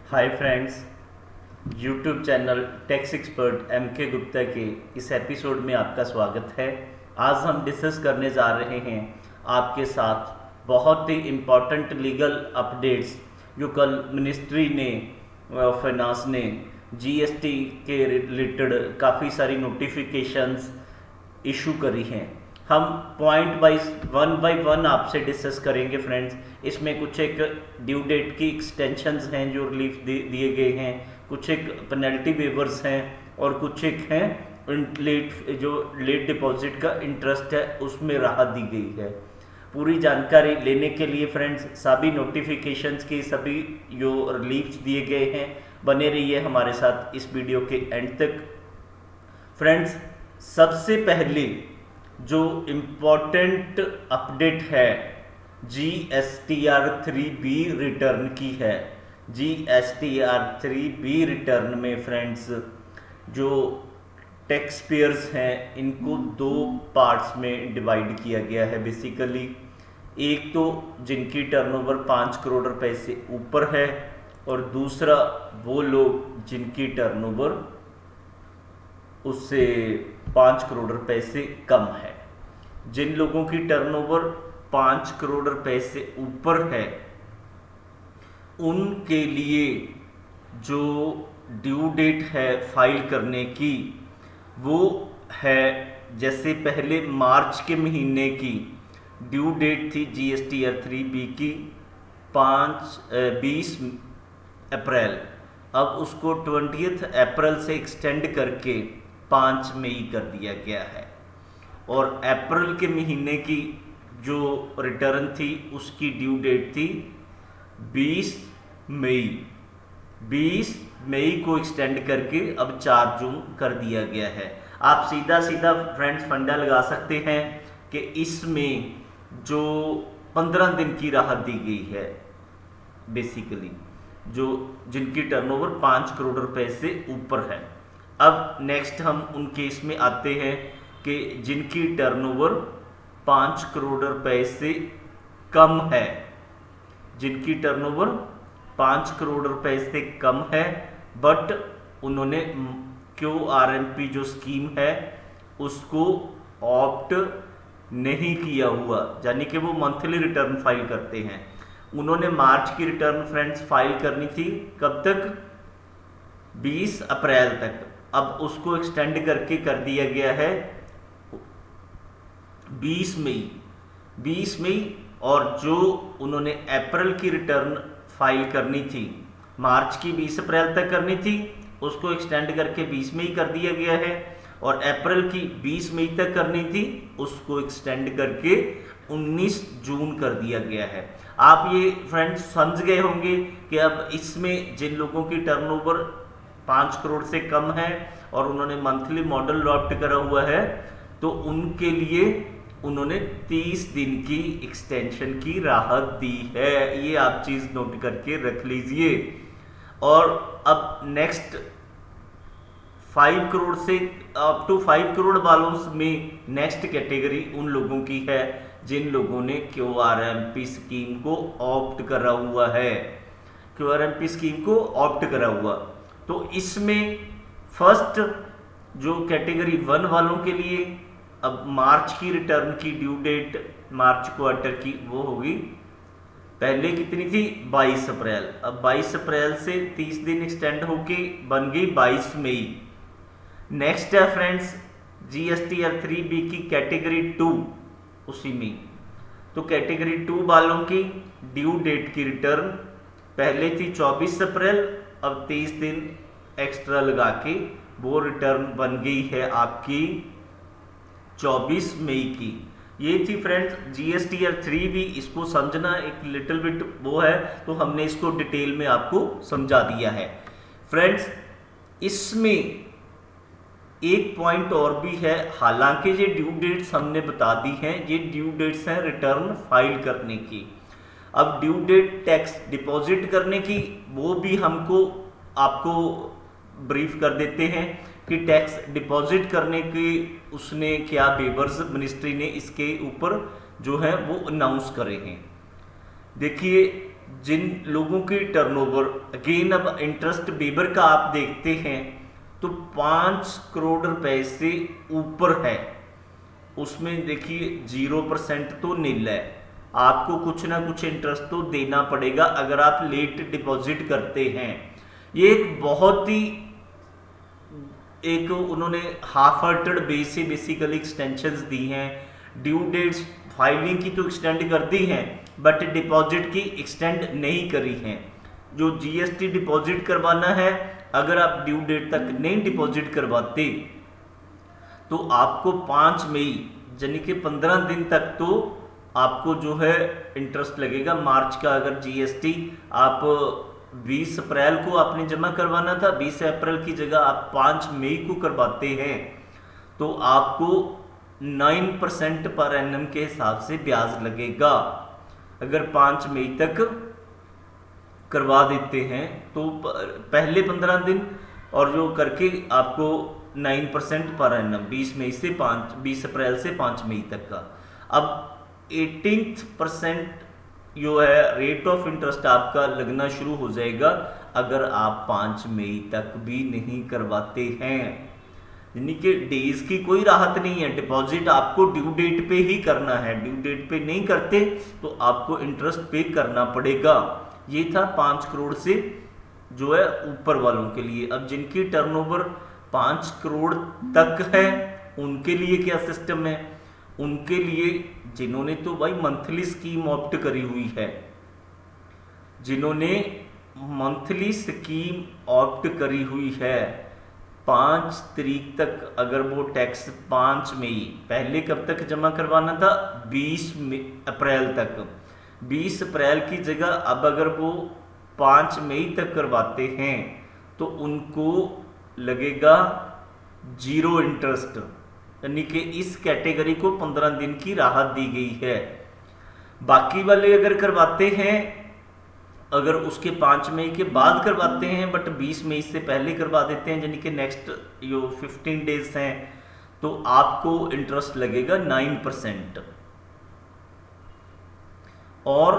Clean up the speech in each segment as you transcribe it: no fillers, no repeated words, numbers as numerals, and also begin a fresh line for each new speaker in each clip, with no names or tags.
हाय friends, YouTube channel tax expert M K Gupta के इस episode में आपका स्वागत है। आज हम डिस्कस करने जा रहे हैं आपके साथ बहुत ही इम्पॉर्टेंट लीगल अपडेट्स जो कल मिनिस्ट्री ने फाइनेंस ने जीएसटी के रिलेटेड काफ़ी सारी नोटिफिकेशंस इशू करी हैं। हम point wise one by one आपसे डिस्कस करेंगे फ्रेंड्स। इसमें कुछ एक ड्यू डेट की एक्सटेंशंस हैं जो रिलीफ दिए गए हैं, कुछ एक पेनल्टी वेवर्स हैं और कुछ एक हैं लेट डिपॉजिट का इंटरेस्ट है उसमें राहत दी गई है। पूरी जानकारी लेने के लिए फ्रेंड्स सभी नोटिफिकेशंस की सभी जो रिलीफ्स दिए गए हैं बने रहिए हमारे साथ इस वीडियो के एंड तक। फ्रेंड्स, सबसे पहले जो इम्पोर्टेंट अपडेट है GSTR 3B रिटर्न की है। GSTR 3B रिटर्न में फ्रेंड्स जो टैक्स पेयर्स हैं इनको दो पार्ट्स में डिवाइड किया गया है बेसिकली। एक तो जिनकी टर्नओवर 5 करोड़ रुपए से ऊपर है और दूसरा वो लोग जिनकी टर्नओवर उससे 5 करोड़ रुपए से कम है। जिन लोगों की टर्नओवर 5 करोड़ रुपए से ऊपर है उनके लिए जो ड्यू डेट है फाइल करने की वो है, जैसे पहले मार्च के महीने की ड्यू डेट थी GSTR 3B की 20 अप्रैल, अब उसको 20 अप्रैल से एक्सटेंड करके 5 मई कर दिया गया है। और अप्रैल के महीने की जो रिटर्न थी उसकी ड्यू डेट थी 20 मई। 20 मई को एक्सटेंड करके अब 4 जून कर दिया गया है। आप सीधा सीधा फ्रेंड्स फंडा लगा सकते हैं कि इसमें जो 15 दिन की राहत दी गई है बेसिकली जो जिनकी टर्नओवर 5 करोड़ रुपए से ऊपर है। अब नेक्स्ट हम उन केस में आते हैं कि जिनकी टर्नओवर 5 करोड़ रुपए से कम है। जिनकी टर्नओवर 5 करोड़ रुपए से कम है बट उन्होंने QRMP जो स्कीम है उसको ऑप्ट नहीं किया हुआ, यानी कि वो मंथली रिटर्न फाइल करते हैं। उन्होंने मार्च की रिटर्न फ्रेंड्स फाइल करनी थी कब तक? 20 अप्रैल तक। अब उसको एक्सटेंड करके कर दिया गया है 20 मई। और जो उन्होंने अप्रैल की रिटर्न फाइल करनी थी, मार्च की 20 अप्रैल तक करनी थी, उसको एक्सटेंड करके 20 मई कर दिया गया है। और अप्रैल की 20 मई तक करनी थी उसको एक्सटेंड करके 19 जून कर दिया गया है। आप ये फ्रेंड्स समझ गए होंगे कि अब इसमें जिन लोगों की टर्नओवर 5 करोड़ से कम है और उन्होंने मंथली मॉडल अडॉप्ट करा हुआ है तो उनके लिए उन्होंने 30 दिन की एक्सटेंशन की राहत दी है। ये आप चीज़ नोट करके रख लीजिए। और अब नेक्स्ट 5 करोड़ से अप टू 5 करोड़ वालों में नेक्स्ट कैटेगरी उन लोगों की है जिन लोगों ने QRMP स्कीम को ऑप्ट करा हुआ है। QRMP स्कीम को ऑप्ट करा हुआ तो इसमें फर्स्ट जो कैटेगरी 1 वालों के लिए अब मार्च की रिटर्न की ड्यू डेट मार्च क्वार्टर की वो होगी, पहले कितनी थी 22 अप्रैल, अब 22 अप्रैल से 30 दिन एक्सटेंड होके बन गई 22 मई। नेक्स्ट है फ्रेंड्स GSTR 3B की कैटेगरी 2 उसी में। तो कैटेगरी 2 वालों की ड्यू डेट की रिटर्न पहले थी 24 अप्रैल, अब 30 दिन एक्स्ट्रा लगा के वो रिटर्न बन गई है आपकी 24 मई की। ये थी फ्रेंड्स GSTR 3B। इसको समझना एक लिटिल बिट वो है तो हमने इसको डिटेल में आपको समझा दिया है। फ्रेंड्स, इसमें एक पॉइंट और भी है, हालांकि ये ड्यू डेट्स हमने बता दी हैं, ये ड्यू डेट्स हैं रिटर्न फाइल करने की। अब ड्यू डेट टैक्स डिपॉजिट करने की वो भी आपको ब्रीफ कर देते हैं कि टैक्स डिपॉजिट करने की उसने क्या वेवर्स मिनिस्ट्री ने इसके ऊपर जो है वो अनाउंस करे हैं। देखिए जिन लोगों की टर्नओवर, अगेन अब इंटरेस्ट वेबर का आप देखते हैं तो 5 करोड़ रुपए से ऊपर है, उसमें देखिए 0% तो नील है, आपको कुछ ना कुछ इंटरेस्ट तो देना पड़ेगा अगर आप लेट डिपॉजिट करते हैं। ये एक बहुत ही एक उन्होंने हाफ हार्टेड बेस से बेसिकली एक्सटेंशंस दी हैं। ड्यू डेट्स फाइलिंग की तो एक्सटेंड कर दी हैं बट डिपॉजिट की एक्सटेंड नहीं करी हैं। जो जीएसटी डिपॉजिट करवाना है, अगर आप ड्यू डेट तक नहीं डिपॉजिट करवाते तो आपको 5 मई यानी कि 15 दिन तक तो आपको जो है इंटरेस्ट लगेगा। मार्च का अगर जीएसटी आप 20 अप्रैल को आपने जमा करवाना था, 20 अप्रैल की जगह आप 5 मई को करवाते हैं तो आपको 9% पर एनम के हिसाब से ब्याज लगेगा। अगर 5 मई तक करवा देते हैं तो पहले 15 दिन और जो करके आपको 9% पर एनम 20 अप्रैल से 5 मई तक का। अब 18% जो है रेट ऑफ इंटरेस्ट आपका लगना शुरू हो जाएगा अगर आप 5 मई तक भी नहीं करवाते हैं। यानी कि डेज की कोई राहत नहीं है, डिपॉजिट आपको ड्यू डेट पे ही करना है। ड्यू डेट पे नहीं करते तो आपको इंटरेस्ट पे करना पड़ेगा। ये था 5 करोड़ से जो है ऊपर वालों के लिए। अब जिनकी टर्नओवर 5 करोड़ तक है उनके लिए क्या सिस्टम है? उनके लिए जिन्होंने तो भाई मंथली स्कीम ऑप्ट करी हुई है, जिन्होंने मंथली स्कीम ऑप्ट करी हुई है 5 तारीख तक, अगर वो टैक्स 5 मई पहले कब तक जमा करवाना था 20 अप्रैल तक, 20 अप्रैल की जगह अब अगर वो 5 मई तक करवाते हैं तो उनको लगेगा 0 इंटरेस्ट। यानी कि इस कैटेगरी को 15 दिन की राहत दी गई है। बाकी वाले अगर करवाते हैं, अगर उसके 5 मई के बाद करवाते हैं बट 20 मई से पहले करवा देते हैं यानी कि नेक्स्ट जो 15 डेज हैं तो आपको इंटरेस्ट लगेगा 9%। और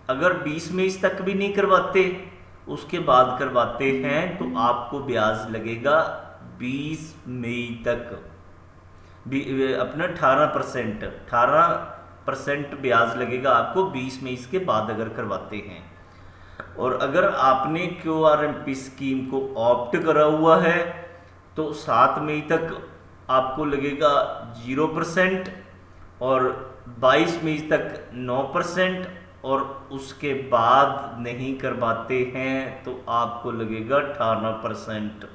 अगर 20 मई तक भी नहीं करवाते उसके बाद करवाते हैं तो आपको ब्याज लगेगा 20 मई तक अपना 18% ब्याज लगेगा आपको 20 मई के बाद अगर करवाते हैं। और अगर आपने QRMP स्कीम को ऑप्ट करा हुआ है तो 7 मई तक आपको लगेगा 0% और 22 मई तक 9% और उसके बाद नहीं करवाते हैं तो आपको लगेगा 18%।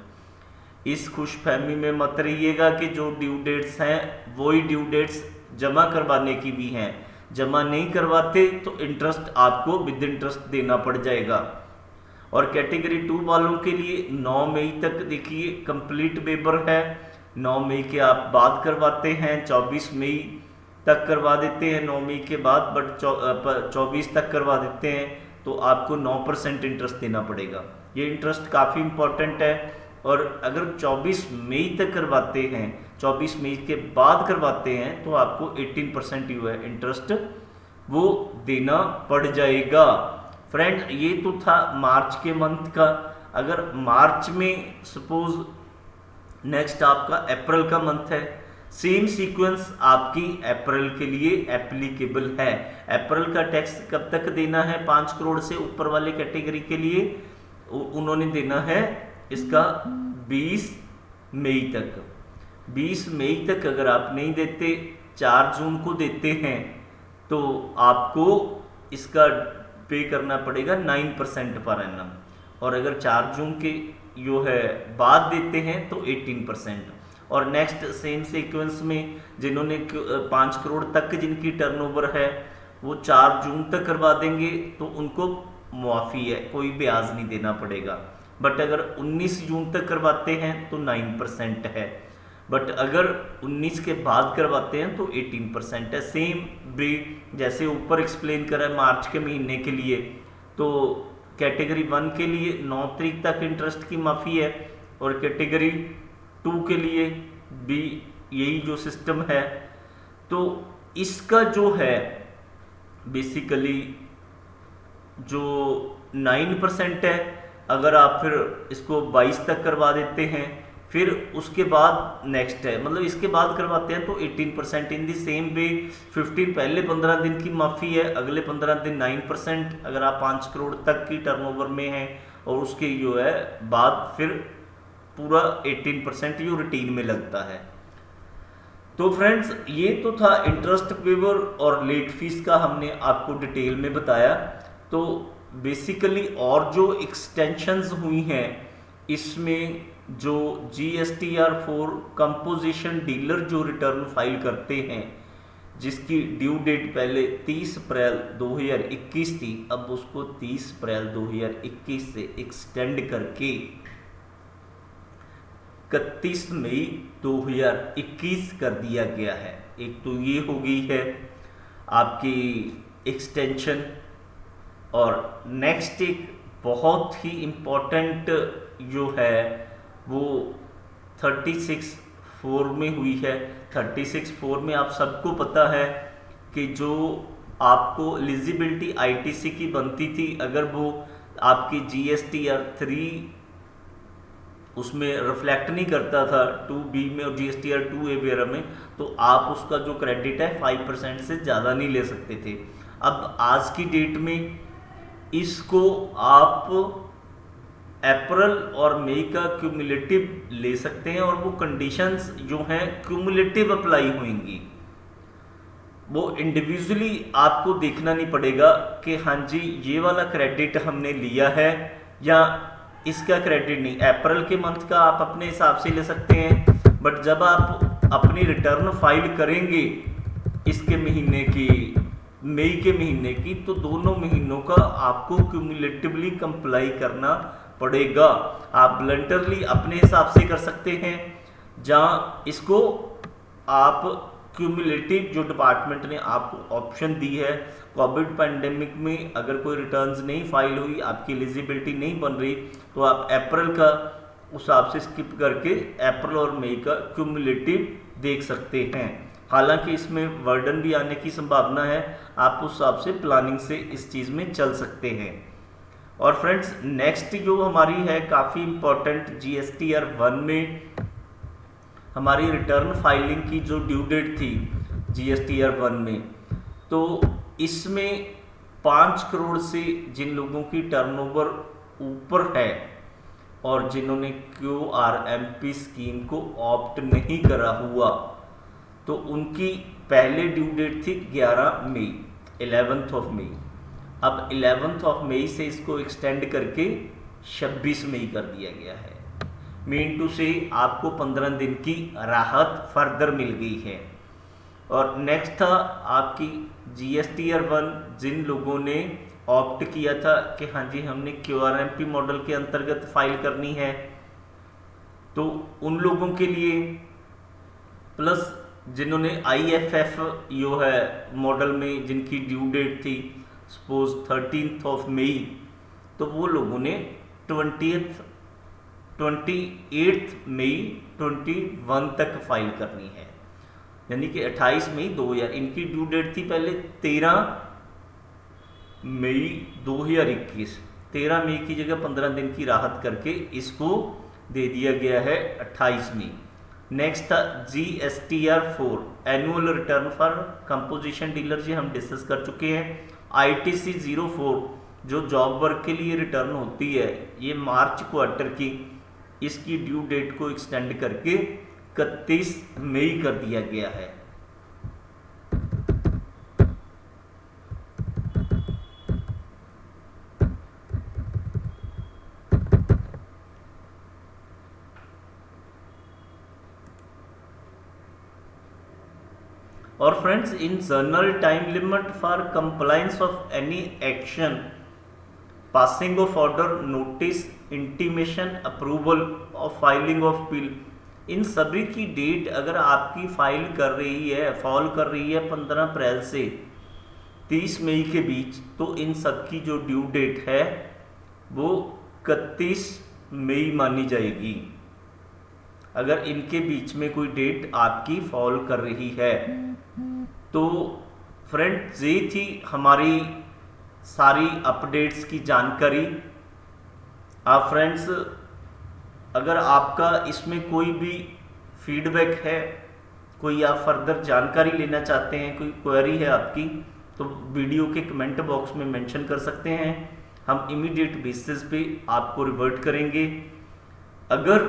इस खुशफहमी में मत रहिएगा कि जो ड्यू डेट्स हैं वही ड्यू डेट्स जमा करवाने की भी हैं। जमा नहीं करवाते तो इंटरेस्ट आपको विद इंटरेस्ट देना पड़ जाएगा। और कैटेगरी 2 वालों के लिए 9 मई तक देखिए कंप्लीट वेबर है। 9 मई के आप बाद करवाते हैं, 24 मई तक करवा देते हैं 9 मई के बाद, बट 24 तक करवा देते हैं तो आपको 9% इंटरेस्ट देना पड़ेगा। ये इंटरेस्ट काफ़ी इंपॉर्टेंट है। और अगर 24 मई तक करवाते हैं, 24 मई के बाद करवाते हैं तो आपको 18% जो है इंटरेस्ट वो देना पड़ जाएगा। फ्रेंड ये तो था मार्च के मंथ का। अगर मार्च में सपोज नेक्स्ट आपका अप्रैल का मंथ है, सेम सीक्वेंस आपकी अप्रैल के लिए एप्लीकेबल है। अप्रैल का टैक्स कब तक देना है? 5 करोड़ से ऊपर वाले कैटेगरी के लिए उन्होंने देना है इसका 20 मई तक। 20 मई तक अगर आप नहीं देते, 4 जून को देते हैं तो आपको इसका पे करना पड़ेगा 9% पर एनम। और अगर 4 जून के जो है बाद देते हैं तो 18%। और नेक्स्ट सेम सीक्वेंस में जिन्होंने 5 करोड़ तक जिनकी टर्नओवर है वो 4 जून तक करवा देंगे तो उनको मुआफ़ी है, कोई ब्याज नहीं देना पड़ेगा। बट अगर 19 जून तक करवाते हैं तो 9% है, बट अगर 19 के बाद करवाते हैं तो 18% है। सेम भी जैसे ऊपर एक्सप्लेन करा मार्च के महीने के लिए, तो कैटेगरी 1 के लिए 9 तारीख तक इंटरेस्ट की माफ़ी है और कैटेगरी 2 के लिए भी यही जो सिस्टम है। तो इसका जो है बेसिकली जो 9% है, अगर आप फिर इसको 22 तक करवा देते हैं, फिर उसके बाद नेक्स्ट है, मतलब इसके बाद करवाते हैं तो 18%। इन दी सेम वे 15 पहले 15 दिन की माफ़ी है, अगले 15 दिन 9% अगर आप 5 करोड़ तक की टर्नओवर में हैं, और उसके जो है बाद फिर पूरा 18% जो रूटीन में लगता है। तो फ्रेंड्स ये तो था इंटरेस्ट वेवर और लेट फीस का, हमने आपको डिटेल में बताया। तो बेसिकली और जो एक्सटेंशंस हुई हैं इसमें, जो GSTR4 कंपोजिशन डीलर जो रिटर्न फाइल करते हैं, जिसकी ड्यू डेट पहले 30 अप्रैल 2021 थी, अब उसको 30 अप्रैल 2021 से एक्सटेंड करके 31 मई 2021 कर दिया गया है। एक तो ये हो गई है आपकी एक्सटेंशन, और नेक्स्ट एक बहुत ही इम्पोर्टेंट जो है वो 36(4) में हुई है। 36(4) में आप सबको पता है कि जो आपको एलिजिबिलिटी ITC की बनती थी, अगर वो आपकी GSTR3 उसमें रिफ्लेक्ट नहीं करता था 2B में और GSTR2A वगैरह में, तो आप उसका जो क्रेडिट है 5% से ज़्यादा नहीं ले सकते थे। अब आज की डेट में इसको आप अप्रैल और मई का क्यूमुलेटिव ले सकते हैं, और वो कंडीशंस जो हैं क्यूमुलेटिव अप्लाई होंगी। वो इंडिविजुअली आपको देखना नहीं पड़ेगा कि हाँ जी ये वाला क्रेडिट हमने लिया है या इसका क्रेडिट नहीं। अप्रैल के मंथ का आप अपने हिसाब से ले सकते हैं, बट जब आप अपनी रिटर्न फाइल करेंगे इसके महीने की, मई के महीने की, तो दोनों महीनों का आपको क्यूमुलेटिवली कंप्लाई करना पड़ेगा। आप ब्लंटरली अपने हिसाब से कर सकते हैं, जहाँ इसको आप क्यूमुलेटिव जो डिपार्टमेंट ने आपको ऑप्शन दी है, कोविड पैंडेमिक में अगर कोई रिटर्न्स नहीं फाइल हुई, आपकी एलिजिबिलिटी नहीं बन रही, तो आप अप्रैल का उस हिसाब से स्किप करके अप्रैल और मई का क्यूमुलेटिव देख सकते हैं। हालांकि इसमें वर्डन भी आने की संभावना है, आप उस हिसाब से प्लानिंग से इस चीज़ में चल सकते हैं। और फ्रेंड्स नेक्स्ट जो हमारी है काफ़ी इम्पोर्टेंट, GSTR1 में हमारी रिटर्न फाइलिंग की जो ड्यू डेट थी GSTR1 में, तो इसमें 5 करोड़ से जिन लोगों की टर्नओवर ऊपर है और जिन्होंने QRMP स्कीम को ऑप्ट नहीं करा हुआ, तो उनकी पहले ड्यू डेट थी 11 मई, 11th मई। अब 11th मई से इसको एक्सटेंड करके 26 मई कर दिया गया है। मीन टू से आपको 15 दिन की राहत फर्दर मिल गई है। और नेक्स्ट था आपकी GSTR1, जिन लोगों ने ऑप्ट किया था कि हाँ जी हमने QRMP मॉडल के अंतर्गत फाइल करनी है, तो उन लोगों के लिए, प्लस जिन्होंने IFF जो है मॉडल में जिनकी ड्यू डेट थी सपोज 13 मई, तो वो लोगों ने 28 मई 21 तक फाइल करनी है, यानी कि 28 मई 2000। इनकी ड्यू डेट थी पहले 13 मई 2021, 13 मई की जगह 15 दिन की राहत करके इसको दे दिया गया है 28 मई। नेक्स्ट था GSTR4 annual return for composition dealer, जी हम डिस्कस कर चुके हैं। ITC 04 जो जॉब वर्क के लिए रिटर्न होती है, ये मार्च क्वार्टर की, इसकी ड्यू डेट को एक्सटेंड करके 31 मई कर दिया गया है। और फ्रेंड्स इन general time limit for compliance of any action, passing of order, notice, intimation, approval of filing of bill, इन सभी की डेट अगर आपकी फाइल कर रही है, फॉल कर रही है 15 अप्रैल से 30 मई के बीच, तो इन सब की जो ड्यू डेट है वो 31 मई मानी जाएगी, अगर इनके बीच में कोई डेट आपकी फॉल कर रही है। तो फ्रेंड्स ये थी हमारी सारी अपडेट्स की जानकारी। आप फ्रेंड्स अगर आपका इसमें कोई भी फीडबैक है, कोई आप फर्दर जानकारी लेना चाहते हैं, कोई क्वेरी है आपकी, तो वीडियो के कमेंट बॉक्स में मेंशन कर सकते हैं। हम इमीडिएट बेसिस पे आपको रिवर्ट करेंगे। अगर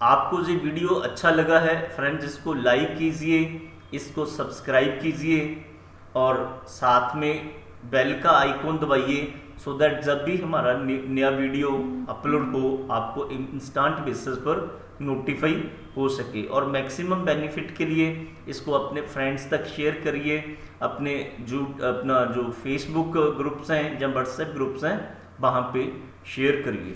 आपको ये वीडियो अच्छा लगा है फ्रेंड्स, इसको लाइक कीजिए, इसको सब्सक्राइब कीजिए और साथ में बेल का आइकॉन दबाइए, सो दैट जब भी हमारा नया वीडियो अपलोड हो आपको इंस्टेंट बेसिस पर नोटिफाई हो सके। और मैक्सिमम बेनिफिट के लिए इसको अपने फ्रेंड्स तक शेयर करिए, अपना जो फेसबुक ग्रुप्स हैं या व्हाट्सएप ग्रुप्स हैं वहाँ पे शेयर करिए।